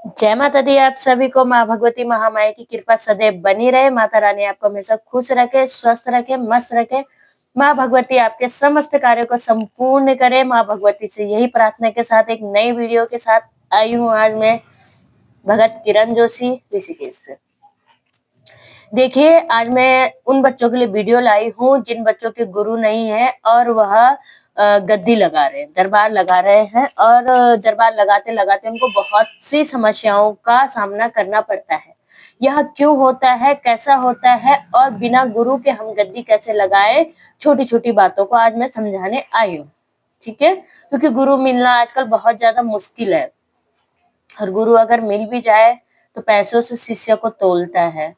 जय माता दी। आप सभी को माँ भगवती महामाया की कृपा सदैव बनी रहे। माता रानी आपको हमेशा खुश रखे, स्वस्थ रखे, मस्त रखे। माँ भगवती आपके समस्त कार्यों को संपूर्ण करे। माँ भगवती से यही प्रार्थना के साथ एक नई वीडियो के साथ आई हूँ आज मैं, भगत किरण जोशी, ऋषिकेश से। देखिए, आज मैं उन बच्चों के लिए वीडियो लाई हूँ जिन बच्चों के गुरु नहीं है और वह गद्दी लगा रहे हैं, दरबार लगा रहे हैं और दरबार लगाते-लगाते उनको बहुत सी समस्याओं का सामना करना पड़ता है। यह क्यों होता है, कैसा होता है और बिना गुरु के हम गद्दी कैसे लगाएँ, छोटी-छोटी बातों को आज मैं समझाने आई हूँ, ठीक है? क्योंकि गुरु मिलना आजकल बहुत ज़्यादा मुश्किल है और गुरु अगर मिल भी जाए, तो पैसों से शिष्य को तोलता है।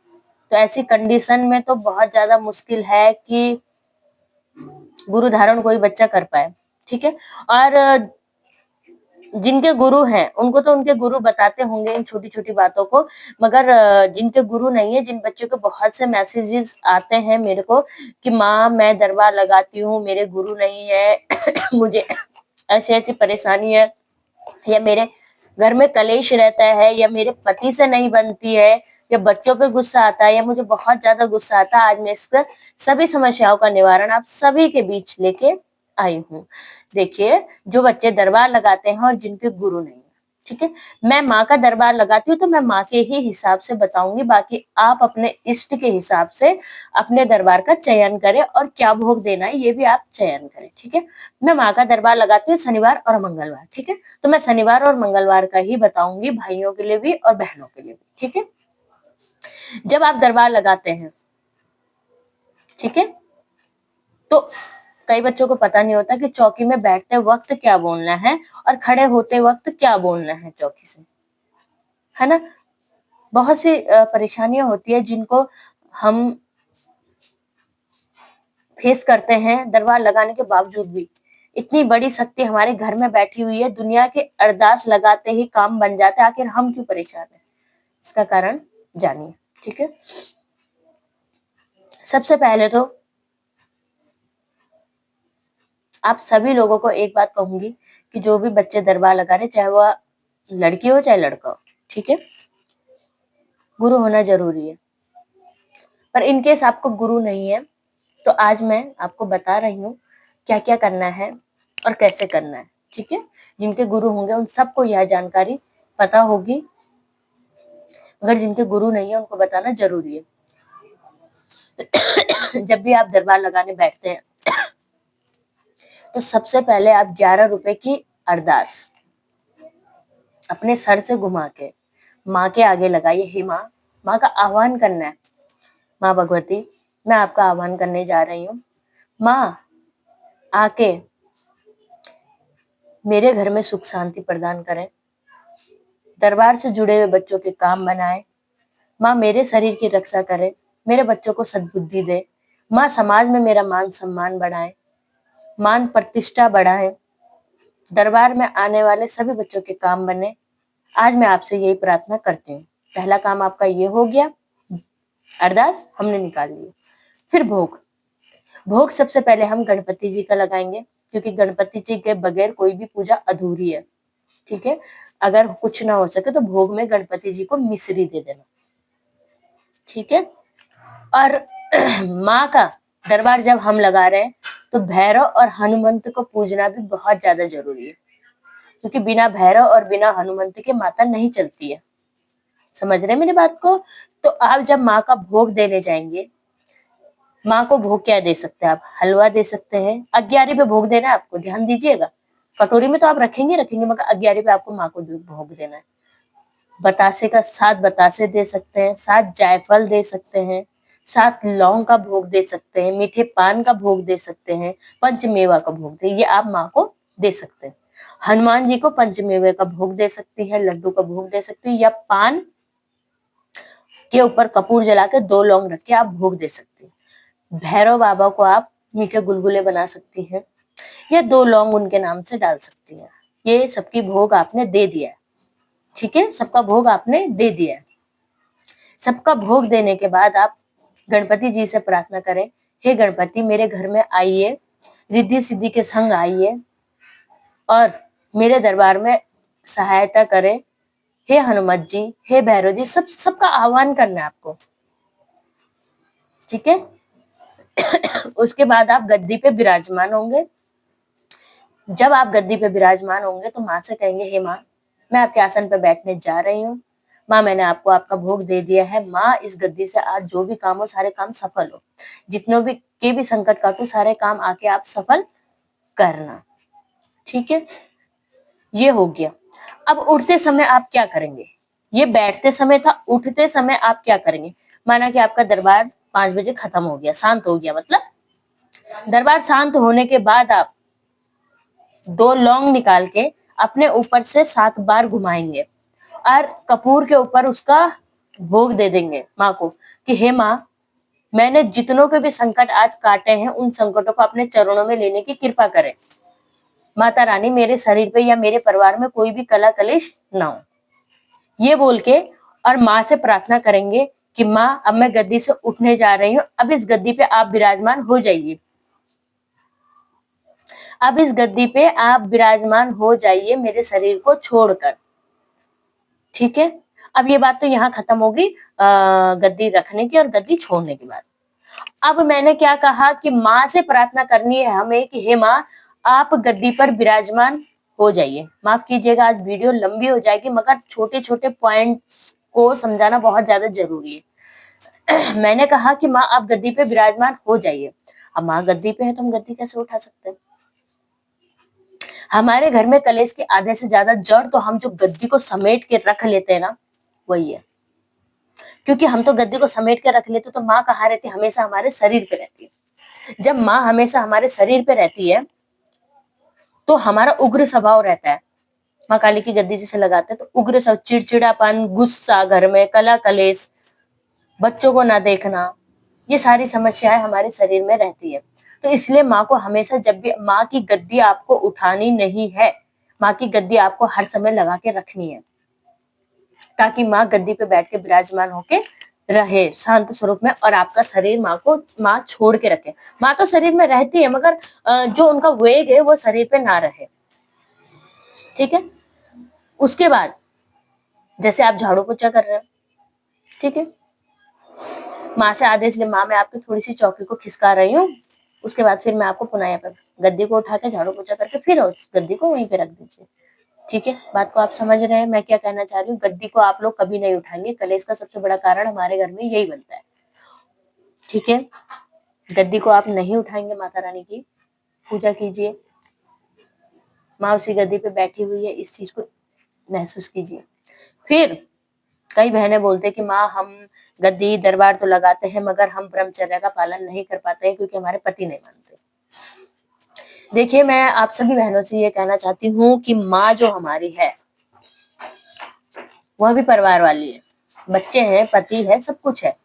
तो ऐसी कंडीशन में तो बहुत ज़्यादा मुश्किल है कि गुरु धारण कोई बच्चा कर पाए, ठीक है? और जिनके गुरु हैं, उनको तो उनके गुरु बताते होंगे इन छोटी-छोटी बातों को, मगर जिनके गुरु नहीं है, जिन बच्चों के बहुत से मैसेजेस आते हैं मेरे को कि माँ मैं दरबार लगाती हूँ, मेरे गुरु नहीं है, मुझे ऐसी-ऐसी परेशानी है या मेरे घर में कलेश रहता है या मेरे पति से नहीं बनती है या बच्चों पे गुस्सा आता है या मुझे बहुत ज़्यादा गुस्सा आता है। आज मैं इसका सभी समस्याओं का निवारण आप सभी के बीच लेके आई हूँ। देखिए, जो बच्चे दरबार लगाते हैं और जिनके गुरु नहीं है, ठीक है? मैं माँ का दरबार लगाती हूँ तो मैं माँ के ही हिसाब से बताऊँगी, बाकी आप अपने इष्ट के हिसाब से अपने दरबार का चयन करें और क्या भोग देना है ये भी आप चयन करें, ठीक है? मैं माँ का दरबार लगाती हूँ शनिवार और मंगलवार, ठीक है? तो मैं शनिवार और मंगलवार का ही बताऊँगी भाइयों के लिए भी और बहनों के लिए भी, ठीक है? जब आप दरबार लगाते हैं, ठीक है? तो कई बच्चों को पता नहीं होता कि चौकी में बैठते वक़्त क्या बोलना है और खड़े होते वक़्त क्या बोलना है चौकी से, है ना? बहुत सी परेशानियाँ होती है जिनको हम फेस करते हैं दरबार लगाने के बावजूद भी। इतनी बड़ी शक्ति हमारे घर में बैठी हुई है, दुनिया के अरदास लगाते ही काम बन जाता है, आखिर हम क्यों परेशान हैं? इसका कारण जानिए, ठीक है? सबसे पहले तो आप सभी लोगों को एक बात कहूँगी कि जो भी बच्चे दरबार लगा रहे हैं, चाहे वह लड़की हो चाहे लड़का हो, ठीक है? गुरु होना ज़रूरी है। पर इन केस आपको गुरु नहीं है, तो आज मैं आपको बता रही हूँ क्या-क्या करना है और कैसे करना है, ठीक है? जिनके गुरु होंगे उन सबको यह जानकारी पता होगी, मगर जिनके गुरु नहीं है उनको बताना ज़रूरी है। जब भी आप दरबार लगाने बैठते हैं, तो सबसे पहले आप 11 रुपए की अरदास अपने सर से घुमा के माँ के आगे लगाइए। हे माँ, माँ का आह्वान करना है। माँ भगवती, मैं आपका आह्वान करने जा रही हूँ। माँ, आके मेरे घर में सुख शांति प्रदान करें। दरबार से जुड़े हुए बच्चों के काम बनाएँ। माँ मेरे शरीर की रक्षा करे, मेरे बच्चों को सद्बुद्धि दे। माँ समाज में मेरा मान-सम्मान बढ़ाए, मान प्रतिष्ठा बढ़ाए। दरबार में आने वाले सभी बच्चों के काम बने। आज मैं आपसे यही प्रार्थना करती हूँ। पहला काम आपका ये हो गया, अरदास हमने निकाल ली। फिर भोग। भोग सबसे पहले हम गणपति जी का लगाएँगे, क्योंकि गणपति जी के बगैर कोई भी पूजा अधूरी है, ठीक है? अगर कुछ ना हो सके तो भोग में गणपति जी को मिश्री दे देना, ठीक है? और माँ का दरबार जब हम लगा रहे हैं, तो भैरव और हनुमंत को पूजना भी बहुत ज़्यादा ज़रूरी है, क्योंकि बिना भैरव और बिना हनुमंत के माता नहीं चलती है। समझ रहे हैं मेरी बात को? तो आप जब माँ का भोग देने जाएँगे, माँ को भोग क्या दे सकते हैं आप? हलवा दे सकते हैं, अग्यारी पे भोग देना है आपको, ध्यान दीजिएगा। कटोरी में तो आप रखेंगे, मगर अग्यारी पे आपको माँ को भोग देना है। बतासे का 7 बतासे दे सकते हैं, 7 जायफल दे सकते हैं, 7 लौंग का भोग दे सकते हैं, मीठे पान का भोग दे सकते हैं, पंचमेवा का भोग ये आप माँ को दे सकते हैं। हनुमान जी को पंचमेवे का भोग दे सकती हैं, लड्डू का भोग दे सकती हैं या पान के ऊपर कपूर जला के 2 लौंग रख के आप भोग दे सकती हैं। भैरव बाबा को आप मीठे गुलगुले बना सकती हैं या 2 लौंग उनके नाम से डाल सकती हैं। ये सबकी भोग आपने दे दिया है, ठीक है? सबका भोग आपने दे दिया है। सबका भोग देने के बाद आप गणपति जी से प्रार्थना करें, हे गणपति मेरे घर में आइए, रिद्धि सिद्धि के संग आइए और मेरे दरबार में सहायता करें, हे हनुमत जी, हे भैरव जी, सबका आह्वान करना है आपको। ठीक है। उसके बाद आप गद्दी पे विराजमान होंगे। जब आप गद्दी पे विराजमान होंगे तो माँ से कहेंगे, हे माँ, मैं आपके आसन पे बैठने जा रही हूँ। माँ, मैंने आपको आपका भोग दे दिया है। माँ, इस गद्दी से आज जो भी काम हो, सारे काम सफल हो। जितनों भी संकट काटू, सारे काम आके आप सफल करना। ठीक है, ये हो गया। अब उठते समय आप क्या करेंगे? ये बैठते समय था, उठते समय आप क्या करेंगे? माना कि आपका दरबार 5 बजे खत्म हो गया, शांत हो गया, मतलब दरबार शांत होने के बाद आप 2 लौंग निकाल के अपने ऊपर से 7 बार घुमाएंगे और कपूर के ऊपर उसका भोग दे देंगे माँ को कि हे माँ, मैंने जितनों पे भी संकट आज काटे हैं, उन संकटों को अपने चरणों में लेने की कृपा करें। माता रानी, मेरे शरीर पे या मेरे परिवार में कोई भी कला कलेश ना हो। ये बोल के और माँ से प्रार्थना करेंगे कि माँ, अब मैं गद्दी से उठने जा रही हूँ, अब इस गद्दी पे आप विराजमान हो जाइए। अब इस गद्दी पे आप विराजमान हो जाइए मेरे शरीर को छोड़कर। ठीक है। अब ये बात तो यहाँ खत्म होगी गद्दी रखने की और गद्दी छोड़ने की बात। अब मैंने क्या कहा कि माँ से प्रार्थना करनी है हमें कि हे माँ, आप गद्दी पर विराजमान हो जाइए। माफ कीजिएगा, आज वीडियो लंबी हो जाएगी, मगर छोटे-छोटे पॉइंट्स को समझाना बहुत ज्यादा जरूरी है। मैंने कहा कि माँ, आप गद्दी पे विराजमान हो जाइए। अब माँ गद्दी पे है तो हम गद्दी कैसे उठा सकते हैं? हमारे घर में कलेश की आधे से ज्यादा जड़ तो हम जो गद्दी को समेट के रख लेते हैं ना, वही है। क्योंकि हम तो गद्दी को समेट के रख लेते, तो माँ कहाँ रहती है? हमेशा हमारे शरीर पे रहती है। जब माँ हमेशा हमारे शरीर पे रहती है तो हमारा उग्र स्वभाव रहता है। माँ काली की गद्दी जिसे लगाते हैं तो उग्र स्वभाव, चिड़चिड़ापन, गुस्सा, घर में कला कलेश, बच्चों को ना देखना, ये सारी समस्याएं हमारे शरीर में रहती है। तो इसलिए माँ को हमेशा, जब भी माँ की गद्दी आपको उठानी नहीं है, माँ की गद्दी आपको हर समय लगा के रखनी है, ताकि माँ गद्दी पे बैठ के विराजमान होके रहे शांत स्वरूप में और आपका शरीर माँ छोड़ के रखे। माँ तो शरीर में रहती है, मगर जो उनका वेग है वो शरीर पे ना रहे। ठीक है। उसके बाद जैसे आप झाड़ू पोछा कर रहे हो, ठीक है, माँ से आदेश ले, माँ मैं आपकी थोड़ी सी चौकी को खिसका रही हूँ, उसके बाद फिर मैं आपको पुनः यहाँ पर गद्दी को उठा के झाड़ू पोछा करके फिर उस गद्दी को वहीं पे रख दीजिए। ठीक है, बात को आप समझ रहे हैं मैं क्या कहना चाह रही हूँ? गद्दी को आप लोग कभी नहीं उठाएंगे, कलेश का सबसे बड़ा कारण हमारे घर में यही बनता है। ठीक है, गद्दी को आप नहीं उठाएंगे, माता रानी की पूजा कीजिए, माँ उसी गद्दी पे बैठी हुई है, इस चीज को महसूस कीजिए। फिर कई बहनें बोलते हैं कि माँ, हम गद्दी दरबार तो लगाते हैं, मगर हम ब्रह्मचर्य का पालन नहीं कर पाते हैं क्योंकि हमारे पति नहीं मानते। देखिए, मैं आप सभी बहनों से ये कहना चाहती हूँ कि माँ जो हमारी है, वह भी परिवार वाली है, बच्चे हैं, पति है, सब कुछ है।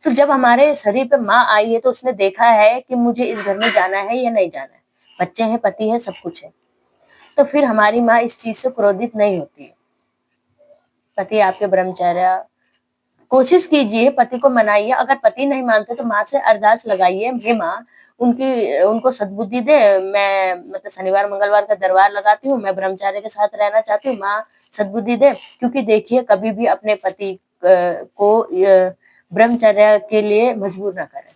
तो जब हमारे शरीर पे माँ आई है तो उसने देखा है कि मुझे इस घर में जाना है या नहीं जाना है, बच्चे हैं, पति है, सब कुछ है। तो फिर हमारी माँ इस चीज से क्रोधित नहीं होती है। पति आपके ब्रह्मचर्य, कोशिश कीजिए, पति को मनाइए, अगर पति नहीं मानते तो माँ से अरदास लगाइए, हे माँ, उनको सद्बुद्धि दे, मैं मतलब शनिवार मंगलवार का दरबार लगाती हूँ, मैं ब्रह्मचार्य के साथ रहना चाहती हूँ, माँ सद्बुद्धि दे। क्योंकि देखिए, कभी भी अपने पति को ब्रह्मचर्य के लिए मजबूर ना करें,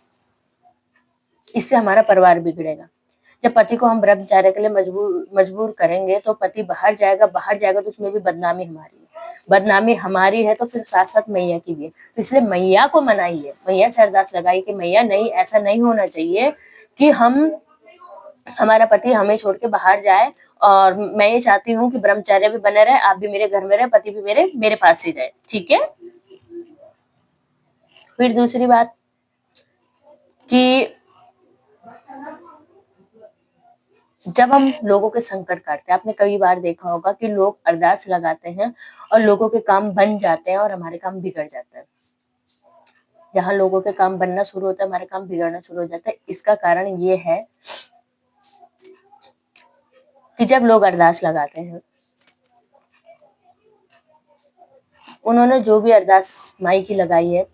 इससे हमारा परिवार बिगड़ेगा। जब पति को हम ब्रह्मचर्य के लिए मजबूर करेंगे तो पति बाहर जाएगा तो उसमें भी बदनामी हमारी है। बदनामी हमारी है तो फिर साथ साथ मैया की भी है। तो इसलिए मैया को मनाइए, मैया से अरदास लगाइए कि मैया, नहीं, ऐसा नहीं होना चाहिए कि हमारा पति हमें छोड़ के बाहर जाए, और मैं ये चाहती हूँ कि ब्रह्मचर्य भी बने रहे, आप भी मेरे घर में रहे, पति भी मेरे पास ही रहे। ठीक है। फिर दूसरी बात कि जब हम लोगों के संकट काटते हैं, आपने कई बार देखा होगा कि लोग अरदास लगाते हैं और लोगों के काम बन जाते हैं और हमारे काम बिगड़ जाते हैं। जहाँ लोगों के काम बनना शुरू होता है, हमारे काम बिगड़ना शुरू हो जाता है। इसका कारण ये है कि जब लोग अरदास लगाते हैं, उन्होंने जो भी अरदास माई की लगाई है,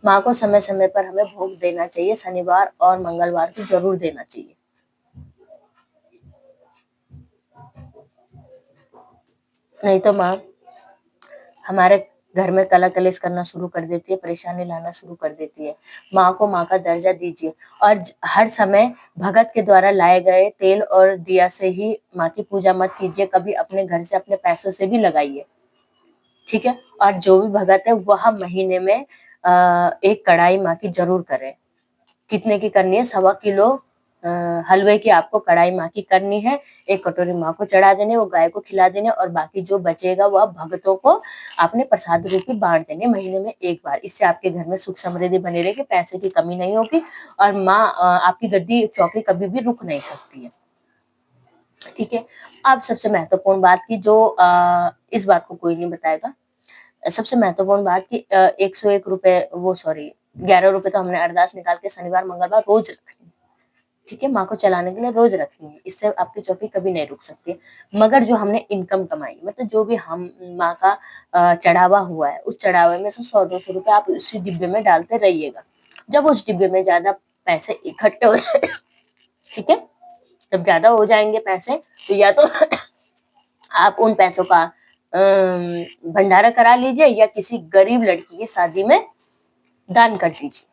माँ को समय समय पर हमें भोग देना चाहिए, शनिवार और मंगलवार को जरूर देना चाहिए। नहीं तो माँ हमारे घर में कलह कलेश करना शुरू कर देती है, परेशानी लाना शुरू कर देती है। माँ को माँ का दर्जा दीजिए और हर समय भगत के द्वारा लाए गए तेल और दिया से ही माँ की पूजा मत कीजिए, कभी अपने घर से अपने पैसों से भी लगाइए, ठीक है। और जो भी भगत है वह महीने में एक कढ़ाई माँ की जरूर करे। कितने की करनी है? 1.25 किलो हलवे की आपको कढ़ाई माँ की करनी है। 1 कटोरी माँ को चढ़ा देने, वो गाय को खिला देने और बाकी जो बचेगा वह भगतों को आपने प्रसाद रूपी बांट देने महीने में एक बार। इससे आपके घर में सुख समृद्धि बनी रहेगी, पैसे की कमी नहीं होगी और माँ आपकी गद्दी चौकी कभी भी रुक नहीं सकती है, ठीक है। अब सबसे महत्वपूर्ण बात की जो इस बात को कोई नहीं बताएगा। सबसे महत्वपूर्ण बात कि 101 रुपए वो सॉरी 11 रुपए तो हमने अरदास निकाल के शनिवार मंगलवार रोज रखनी है, ठीक है। माँ को चलाने के लिए रोज रखनी है, इससे आपकी चौकी कभी नहीं रुक सकती। मगर जो हमने इनकम कमाई, मतलब जो भी हम माँ का चढ़ावा हुआ है, उस चढ़ावे में से 100-200 रुपए आप उसी डिब्बे में डालते रहिएगा। जब उस डिब्बे में ज्यादा पैसे इकट्ठे हो जाए, ठीक है, जब ज्यादा हो जाएंगे पैसे तो या तो आप उन पैसों का भंडारा करा लीजिए या किसी गरीब लड़की की शादी में दान कर दीजिए।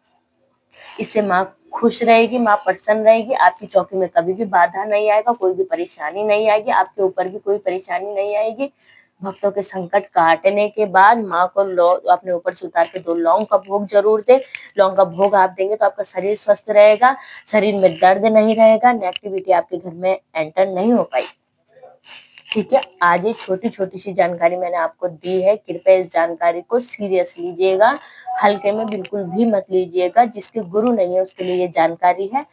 इससे माँ खुश रहेगी, माँ प्रसन्न रहेगी, आपकी चौकी में कभी भी बाधा नहीं आएगा, कोई भी परेशानी नहीं आएगी, आपके ऊपर भी कोई परेशानी नहीं आएगी। भक्तों के संकट काटने के बाद माँ को अपने ऊपर से उतार के 2 लौंग का भोग जरूर दे। लौंग का भोग आप देंगे तो आपका शरीर स्वस्थ रहेगा, शरीर में दर्द नहीं रहेगा, नेगेटिविटी आपके घर में एंटर नहीं हो पाएगी, ठीक है। आज ये छोटी छोटी सी जानकारी मैंने आपको दी है, कृपया इस जानकारी को सीरियस लीजिएगा, हल्के में बिल्कुल भी मत लीजिएगा। जिसके गुरु नहीं है उसके लिए ये जानकारी है।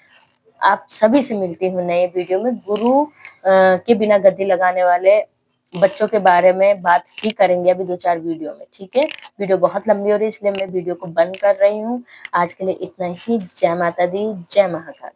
आप सभी से मिलती हूँ नए वीडियो में। गुरु के बिना गद्दी लगाने वाले बच्चों के बारे में बात ही करेंगे अभी 2-4 वीडियो में, ठीक है। वीडियो बहुत लंबी हो रही है इसलिए मैं वीडियो को बंद कर रही हूँ। आज के लिए इतना ही। जय माता दी, जय महाकाल।